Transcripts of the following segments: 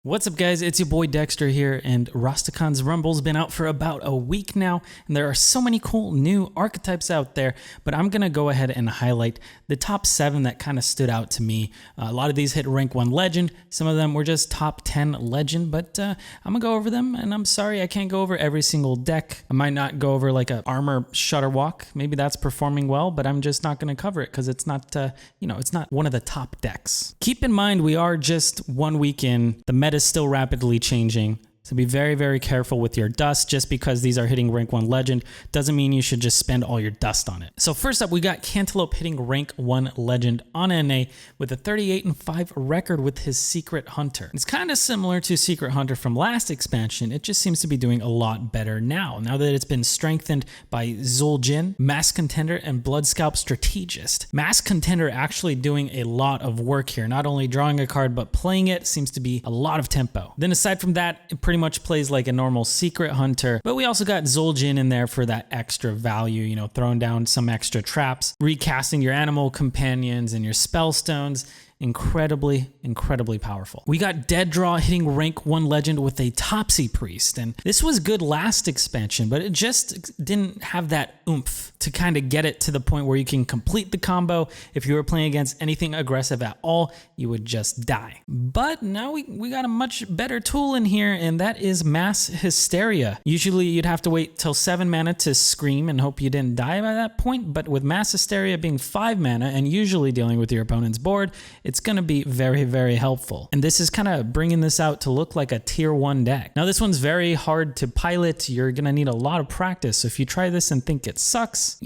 What's up guys, it's your boy Dekkster here, and Rastakhan's Rumble's been out for about a week now, and there are so many cool new archetypes out there, but I'm gonna go ahead and highlight the top 7 that kind of stood out to me. A lot of these hit rank 1 legend, some of them were just top 10 legend, but I'm gonna go over them, and I'm sorry I can't go over every single deck. I might not go over like a armor Shutterwalk, maybe that's performing well, but I'm just not gonna cover it because it's not, it's not one of the top decks. Keep in mind we are just 1 week in, the meta is still rapidly changing. So be very, very careful with your dust. Just because these are hitting rank 1 legend doesn't mean you should just spend all your dust on it. So first up, we got Cantelope hitting rank 1 legend on NA with a 38-5 record with his Secret Hunter. It's kind of similar to Secret Hunter from last expansion. It just seems to be doing a lot better now that it's been strengthened by Zul'jin, Mass Contender, and Bloodscalp Strategist. Mass Contender actually doing a lot of work here, not only drawing a card, but playing it seems to be a lot of tempo. Then aside from that, it pretty much plays like a normal Secret Hunter, but we also got Zul'jin in there for that extra value, throwing down some extra traps, recasting your animal companions and your spellstones. Incredibly powerful. We got DeadDraw hitting rank 1 legend with a Topsy Priest, and this was good last expansion, but it just didn't have that oomph to kind of get it to the point where you can complete the combo. If you were playing against anything aggressive at all, you would just die. But now we got a much better tool in here, and that is Mass Hysteria. Usually you'd have to wait till 7 mana to scream and hope you didn't die by that point, but with Mass Hysteria being 5 mana and usually dealing with your opponent's board, it's going to be very helpful. And this is kind of bringing this out to look like a tier 1 deck. Now this one's very hard to pilot. You're going to need a lot of practice. So if you try this and think it sucks,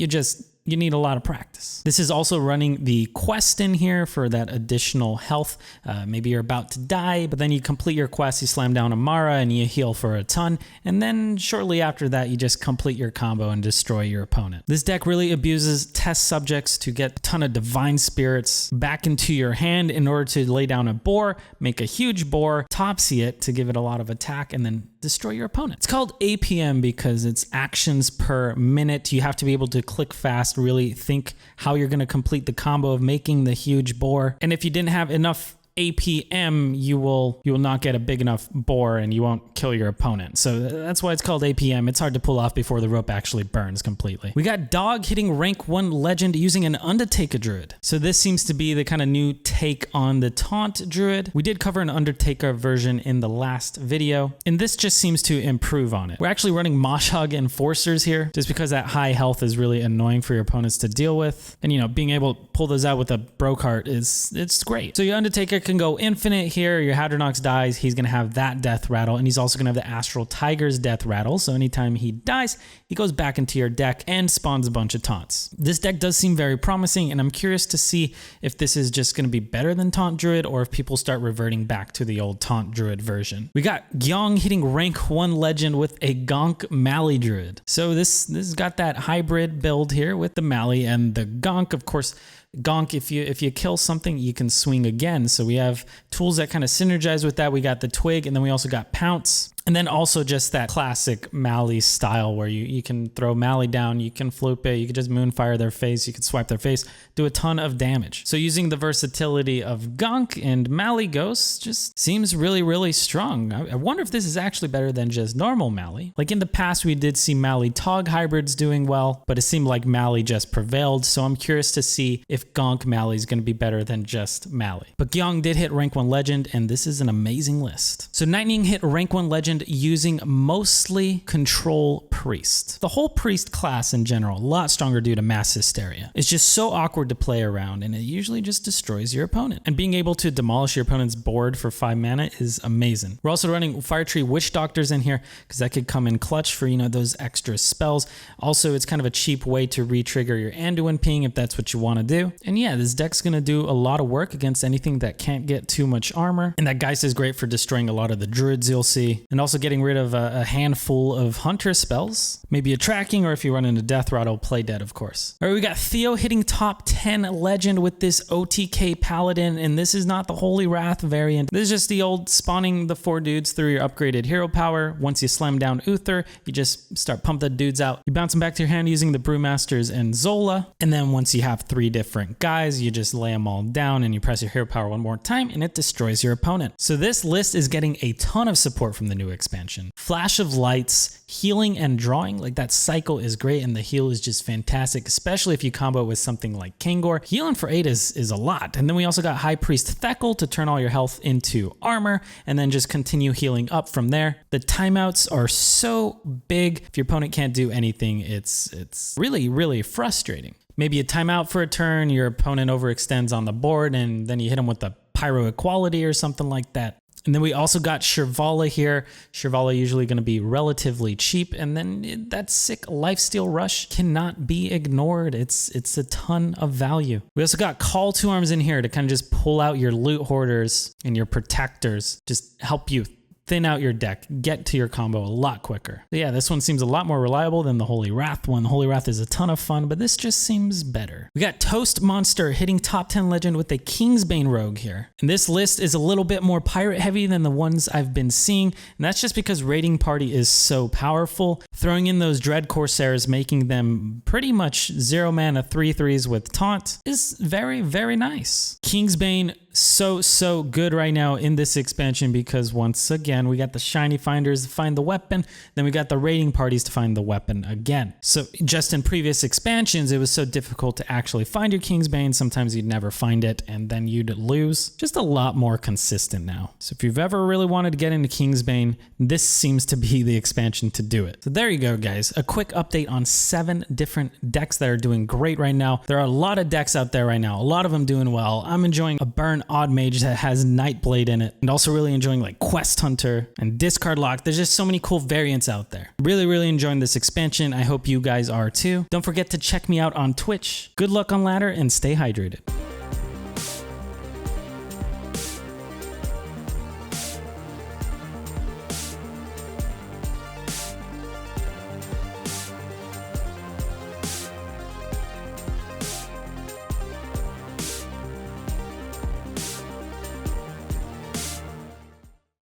you need a lot of practice. This is also running the quest in here for that additional health. Maybe you're about to die, but then you complete your quest, you slam down a Mara and you heal for a ton. And then shortly after that, you just complete your combo and destroy your opponent. This deck really abuses test subjects to get a ton of Divine Spirits back into your hand in order to lay down a boar, make a huge boar, topsy it to give it a lot of attack, and then destroy your opponent. It's called APM because it's actions per minute. You have to be able to click fast, really think how you're going to complete the combo of making the huge boar. And if you didn't have enough APM, you will not get a big enough boar and you won't kill your opponent. So that's why it's called APM. It's hard to pull off before the rope actually burns completely. We got Dog hitting rank 1 legend using an Undertaker Druid. So this seems to be the kind of new take on the Taunt Druid. We did cover an Undertaker version in the last video, and this just seems to improve on it. We're actually running Moshog Enforcers here, just because that high health is really annoying for your opponents to deal with. And being able to pull those out with a Brocart it's great. So your Undertaker can go infinite here. Your Hadronox dies, he's going to have that death rattle, and he's also going to have the Astral Tiger's death rattle. So anytime he dies, he goes back into your deck and spawns a bunch of taunts. This deck does seem very promising, and I'm curious to see if this is just going to be better than Taunt Druid or if people start reverting back to the old Taunt Druid version. We got Gyong hitting rank 1 legend with a Gonk Mally Druid. So this got that hybrid build here with the Mally and the Gonk. Of course, Gonk, if you kill something, you can swing again. So we have tools that kind of synergize with that. We got the Twig, and then we also got Pounce. And then also just that classic Mally style where you can throw Mally down, you can floop it, you can just Moonfire their face, you can swipe their face, do a ton of damage. So using the versatility of Gonk and Malygos just seems really strong. I wonder if this is actually better than just normal Mally. Like in the past, we did see Mally Tog hybrids doing well, but it seemed like Mally just prevailed. So I'm curious to see if Gonk Mally is going to be better than just Mally. But Gyong did hit rank 1 legend, and this is an amazing list. So Nightning hit rank 1 legend using mostly Control Priest. The whole Priest class in general, a lot stronger due to Mass Hysteria. It's just so awkward to play around, and it usually just destroys your opponent. And being able to demolish your opponent's board for 5 mana is amazing. We're also running Fire Tree Witch Doctors in here because that could come in clutch for those extra spells. Also, it's kind of a cheap way to re-trigger your Anduin ping if that's what you want to do. And yeah, this deck's going to do a lot of work against anything that can't get too much armor. And that Geist is great for destroying a lot of the druids you'll see. And also getting rid of a handful of hunter spells, maybe a tracking, or if you run into Death Rattle, play dead, of course. All right, we got Theo hitting top 10 legend with this OTK Paladin, and this is not the Holy Wrath variant. This is just the old spawning the 4 dudes through your upgraded hero power. Once you slam down Uther, you just start pump the dudes out. You bounce them back to your hand using the Brewmasters and Zola, and then once you have 3 different guys, you just lay them all down and you press your hero power one more time and it destroys your opponent. So this list is getting a ton of support from the new expansion. Flash of Lights, healing and drawing, like that cycle is great, and the heal is just fantastic, especially if you combo it with something like Kangor. Healing for 8 is a lot. And then we also got High Priest Thekel to turn all your health into armor and then just continue healing up from there. The timeouts are so big. If your opponent can't do anything, it's really, really frustrating. Maybe a timeout for a turn, your opponent overextends on the board, and then you hit them with the Pyro Equality or something like that. And then we also got Shirvala here. Shirvala usually going to be relatively cheap, and then that sick Lifesteal Rush cannot be ignored. It's a ton of value. We also got Call to Arms in here to kind of just pull out your loot hoarders and your protectors, just help you thin out your deck, get to your combo a lot quicker. But yeah, this one seems a lot more reliable than the Holy Wrath one. The Holy Wrath is a ton of fun, but this just seems better. We got Toast Monster hitting top 10 legend with a Kingsbane Rogue here. And this list is a little bit more pirate heavy than the ones I've been seeing, and that's just because Raiding Party is so powerful. Throwing in those Dread Corsairs, making them pretty much 0 mana 3/3s with taunt is very, very nice. Kingsbane, so good right now in this expansion because once again, we got the Shiny Finders to find the weapon, then we got the Raiding Parties to find the weapon again. So just in previous expansions, it was so difficult to actually find your Kingsbane. Sometimes you'd never find it and then you'd lose. Just a lot more consistent now. So if you've ever really wanted to get into Kingsbane, this seems to be the expansion to do it. So there you go, guys. A quick update on 7 different decks that are doing great right now. There are a lot of decks out there right now, a lot of them doing well. I'm enjoying a Burn Odd Mage that has Nightblade in it, and also really enjoying like Quest Hunter and Discard Lock. There's just so many cool variants out there. Really enjoying this expansion. I hope you guys are too. Don't forget to check me out on Twitch. Good luck on ladder and stay hydrated.